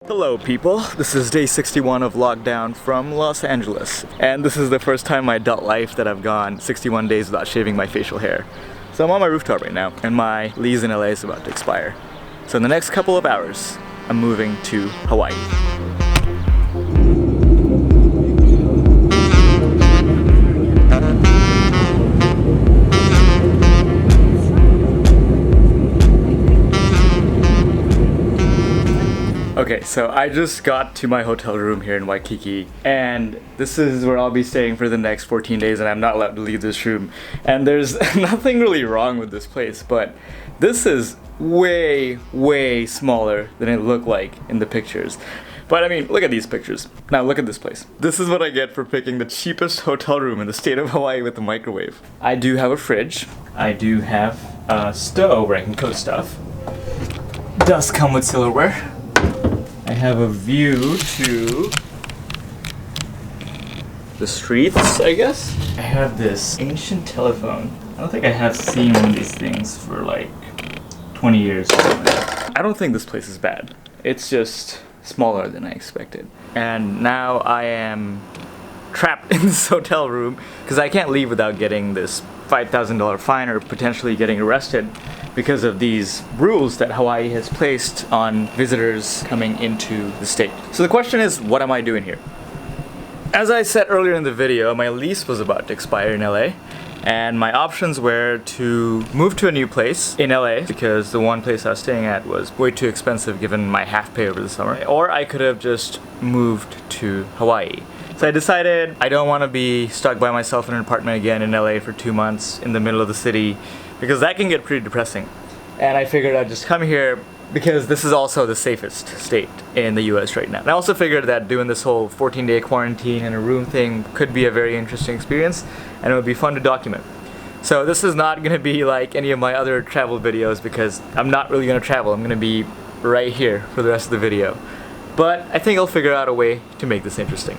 Hello people, this is day 61 of lockdown from Los Angeles, and this is the first time in my adult life that I've gone 61 days without shaving my facial hair. So I'm on my rooftop right now, and my lease in LA is about to expire. So in the next couple of hours, I'm moving to Hawaii. Okay, so I just got to my hotel room here in Waikiki, and this is where I'll be staying for the next 14 days, and I'm not allowed to leave this room. And there's nothing really wrong with this place, but this is way smaller than it looked like in the pictures. But I mean, look at these pictures. Now look at this place. This is what I get for picking the cheapest hotel room in the state of Hawaii with a microwave. I do have a fridge. I do have a stove where I can cook stuff. Does come with silverware. I have a view to the streets, I guess. I have this ancient telephone. I don't think I have seen one of these things for like 20 years. I don't think this place is bad. It's just smaller than I expected. And now I am trapped in this hotel room because I can't leave without getting this $5,000 fine or potentially getting arrested because of these rules that Hawaii has placed on visitors coming into the state. So the question is, what am I doing here? As I said earlier in the video, my lease was about to expire in LA, and my options were to move to a new place in LA because the one place I was staying at was way too expensive given my half pay over the summer, or I could have just moved to Hawaii. So I decided I don't want to be stuck by myself in an apartment again in LA for 2 months in the middle of the city, because that can get pretty depressing. And I figured I'd just come here because this is also the safest state in the US right now. And I also figured that doing this whole 14-day quarantine in a room thing could be a very interesting experience, and it would be fun to document. So this is not going to be like any of my other travel videos because I'm not really going to travel. I'm going to be right here for the rest of the video. But I think I'll figure out a way to make this interesting.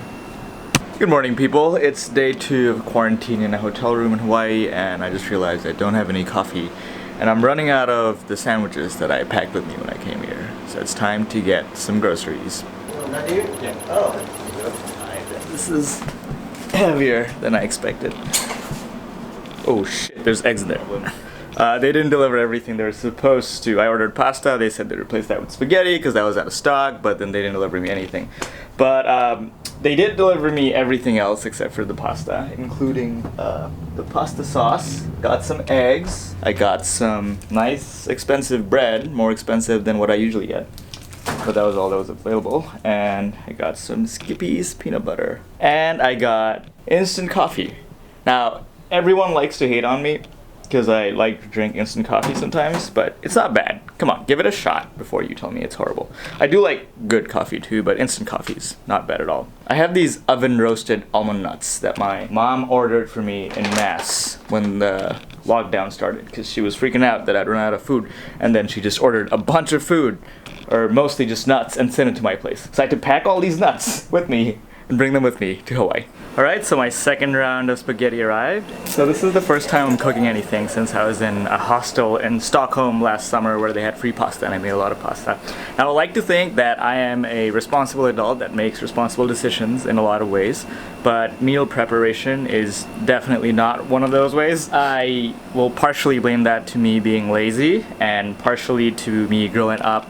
Good morning people, it's day 2 of quarantine in a hotel room in Hawaii, and I just realized I don't have any coffee, and I'm running out of the sandwiches that I packed with me when I came here. So it's time to get some groceries. Not here? Yeah. Oh, this is heavier than I expected. Oh shit, there's eggs in there. They didn't deliver everything they were supposed to. I ordered pasta, they said they'd replace that with spaghetti because that was out of stock, but then they didn't deliver me anything. But they did deliver me everything else except for the pasta, including the pasta sauce. Got some eggs. I got some nice expensive bread, more expensive than what I usually get. But that was all that was available. And I got some Skippy's peanut butter. And I got instant coffee. Now, everyone likes to hate on me because I like to drink instant coffee sometimes, but it's not bad. Come on, give it a shot before you tell me it's horrible. I do like good coffee too, but instant coffee's not bad at all. I have these oven roasted almond nuts that my mom ordered for me in mass when the lockdown started because she was freaking out that I'd run out of food, and then she just ordered a bunch of food, or mostly just nuts, and sent it to my place. So I had to pack all these nuts with me and bring them with me to Hawaii. Alright, so my second round of spaghetti arrived. So this is the first time I'm cooking anything since I was in a hostel in Stockholm last summer where they had free pasta, and I made a lot of pasta. Now, I like to think that I am a responsible adult that makes responsible decisions in a lot of ways, but meal preparation is definitely not one of those ways. I will partially blame that to me being lazy, and partially to me growing up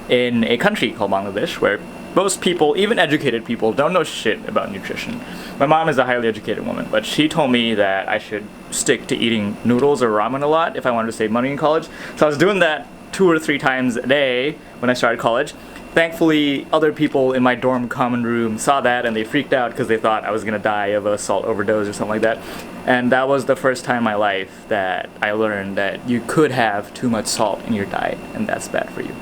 in a country called Bangladesh where most people, even educated people, don't know shit about nutrition. My mom is a highly educated woman, but she told me that I should stick to eating noodles or ramen a lot if I wanted to save money in college. So I was doing that 2 or 3 times a day when I started college. Thankfully, other people in my dorm common room saw that and they freaked out because they thought I was gonna die of a salt overdose or something like that. And that was the first time in my life that I learned that you could have too much salt in your diet, and that's bad for you.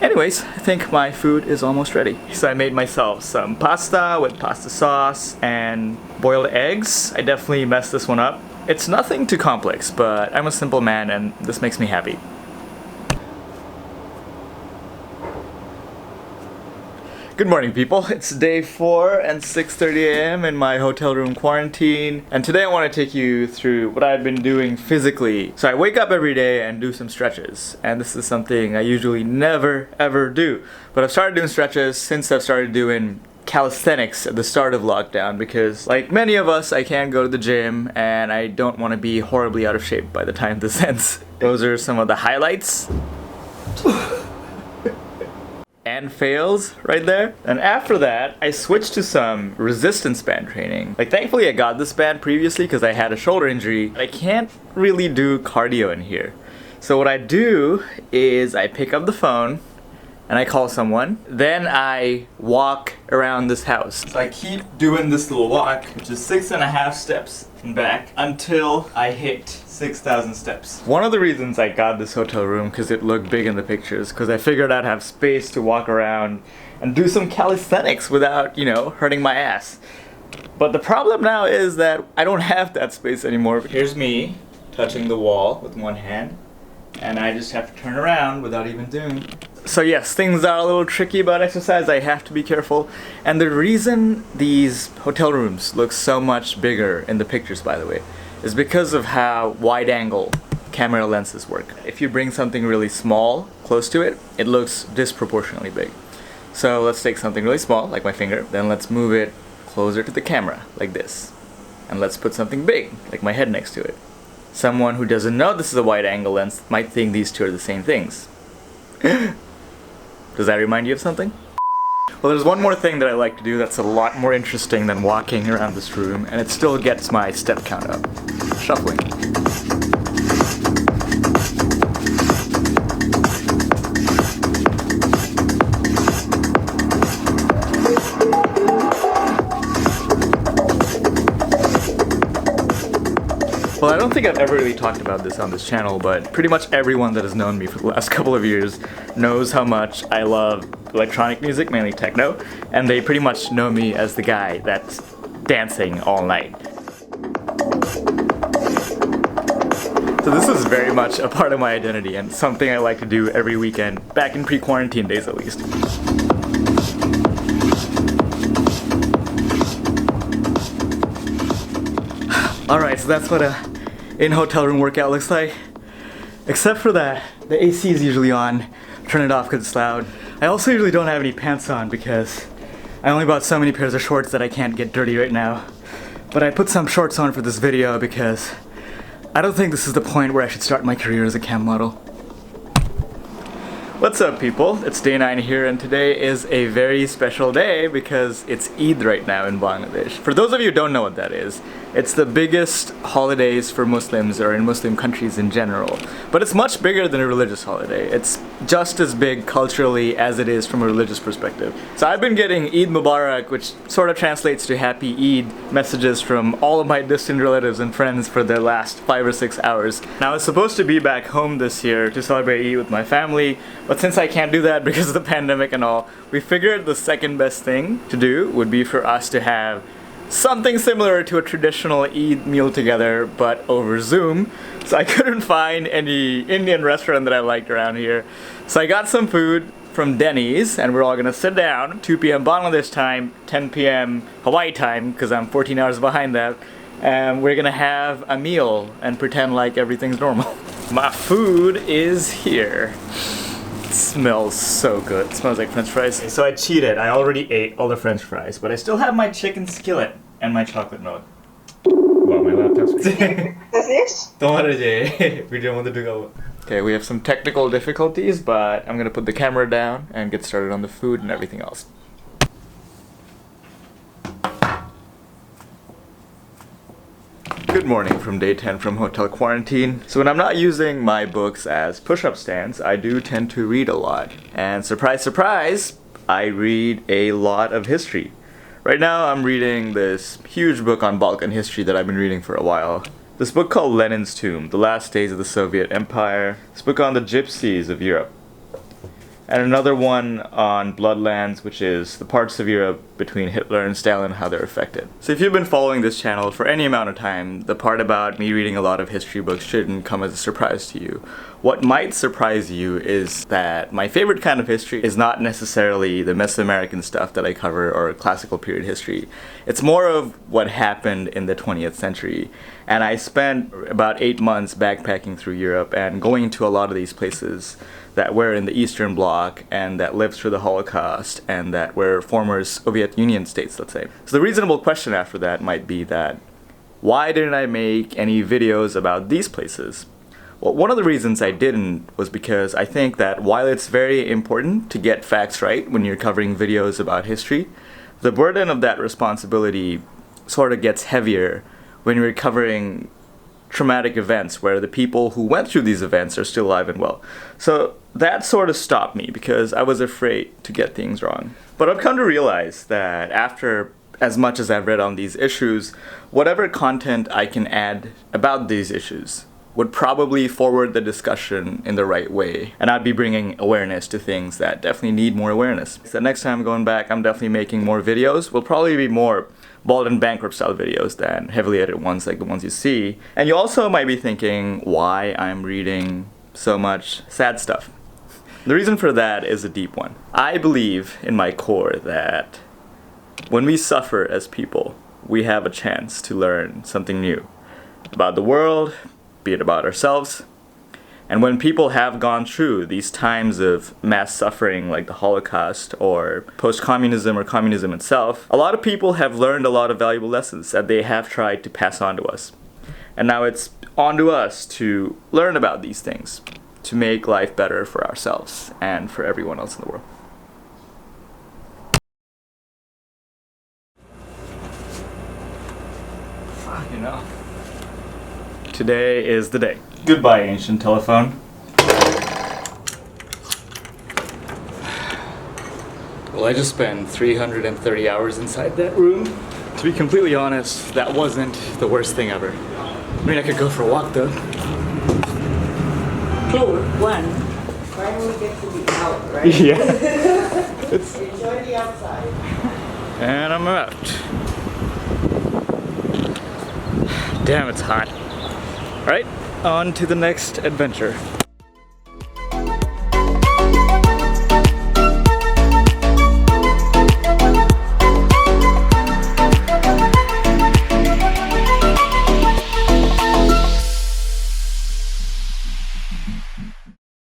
Anyways, I think my food is almost ready. So I made myself some pasta with pasta sauce and boiled eggs. I definitely messed this one up. It's nothing too complex, but I'm a simple man and this makes me happy. Good morning, people. It's day 4 and 6:30 a.m. in my hotel room quarantine, and today I want to take you through what I've been doing physically. So I wake up every day and do some stretches, and this is something I usually never ever do. But I've started doing stretches since I've started doing calisthenics at the start of lockdown because, like many of us, I can't go to the gym and I don't want to be horribly out of shape by the time this ends. Those are some of the highlights. And fails right there. And after that, I switched to some resistance band training. Like, thankfully I got this band previously because I had a shoulder injury. I can't really do cardio in here. So what I do is I pick up the phone and I call someone. Then I walk around this house. So I keep doing this little walk, which is 6.5 steps and back until I hit 6,000 steps. One of the reasons I got this hotel room, because it looked big in the pictures, because I figured I'd have space to walk around and do some calisthenics without, hurting my ass. But the problem now is that I don't have that space anymore. Here's me touching the wall with one hand, and I just have to turn around without even doing. So yes, things are a little tricky about exercise. I have to be careful. And the reason these hotel rooms look so much bigger in the pictures, by the way, is because of how wide-angle camera lenses work. If you bring something really small close to it, it looks disproportionately big. So let's take something really small, like my finger, then let's move it closer to the camera, like this. And let's put something big, like my head next to it. Someone who doesn't know this is a wide-angle lens might think these two are the same things. Does that remind you of something? Well, there's one more thing that I like to do that's a lot more interesting than walking around this room, and it still gets my step count up. Shuffling. Well, I don't think I've ever really talked about this on this channel, but pretty much everyone that has known me for the last couple of years knows how much I love electronic music, mainly techno, and they pretty much know me as the guy that's dancing all night. So this is very much a part of my identity and something I like to do every weekend, back in pre-quarantine days at least. Alright, so that's what a in-hotel room workout looks like. Except for that, the AC is usually on. Turn it off because it's loud. I also usually don't have any pants on because I only bought so many pairs of shorts that I can't get dirty right now. But I put some shorts on for this video because I don't think this is the point where I should start my career as a cam model. What's up, people? It's day 9 here, and today is a very special day because it's Eid right now in Bangladesh. For those of you who don't know what that is, it's the biggest holidays for Muslims or in Muslim countries in general. But it's much bigger than a religious holiday. It's just as big culturally as it is from a religious perspective. So I've been getting Eid Mubarak, which sort of translates to Happy Eid, messages from all of my distant relatives and friends for the last 5 or 6 hours. Now I was supposed to be back home this year to celebrate Eid with my family, but since I can't do that because of the pandemic and all, we figured the second best thing to do would be for us to have something similar to a traditional Eid meal together, but over Zoom. So I couldn't find any Indian restaurant that I liked around here. So I got some food from Denny's, and we're all gonna sit down, 2 p.m. Bangladesh time, 10 p.m. Hawaii time, because I'm 14 hours behind that, and we're gonna have a meal and pretend like everything's normal. My food is here. It smells so good. It smells like French fries. So I cheated. I already ate all the French fries, but I still have my chicken skillet and my chocolate milk. Wow, my laptop's Okay, we have some technical difficulties, but I'm gonna put the camera down and get started on the food and everything else. Good morning from day 10 from hotel quarantine. So when I'm not using my books as push-up stands, I do tend to read a lot. And surprise, surprise, I read a lot of history. Right now I'm reading this huge book on Balkan history that I've been reading for a while. This book called Lenin's Tomb, The Last Days of the Soviet Empire. This book on the gypsies of Europe. and another one on Bloodlands, which is the parts of Europe between Hitler and Stalin, how they're affected. So if you've been following this channel for any amount of time, the part about me reading a lot of history books shouldn't come as a surprise to you. What might surprise you is that my favorite kind of history is not necessarily the Mesoamerican stuff that I cover or classical period history. It's more of what happened in the 20th century. And I spent about 8 months backpacking through Europe and going to a lot of these places that were in the Eastern Bloc and that lived through the Holocaust and that were former Soviet Union states, let's say. So the reasonable question after that might be that, why didn't I make any videos about these places? Well, one of the reasons I didn't was because I think that while it's very important to get facts right when you're covering videos about history, the burden of that responsibility sort of gets heavier when you're covering traumatic events where the people who went through these events are still alive and well. So that sort of stopped me because I was afraid to get things wrong. But I've come to realize that after as much as I've read on these issues, whatever content I can add about these issues would probably forward the discussion in the right way. And I'd be bringing awareness to things that definitely need more awareness. So next time going back, I'm definitely making more videos. Will probably be more Bald and Bankrupt style videos than heavily edited ones like the ones you see. And you also might be thinking why I'm reading so much sad stuff. The reason for that is a deep one. I believe in my core that when we suffer as people, we have a chance to learn something new about the world, be it about ourselves. And when people have gone through these times of mass suffering like the Holocaust or post-communism or communism itself, a lot of people have learned a lot of valuable lessons that they have tried to pass on to us. And now it's on to us to learn about these things, to make life better for ourselves and for everyone else in the world. You know. Today is the day. Goodbye, ancient telephone. Well, I just spent 330 hours inside that room. To be completely honest, that wasn't the worst thing ever. I mean, I could go for a walk though. Cool. One. Finally get to be out, right? Yeah. Enjoy the outside. And I'm out. Damn, it's hot. Alright, on to the next adventure.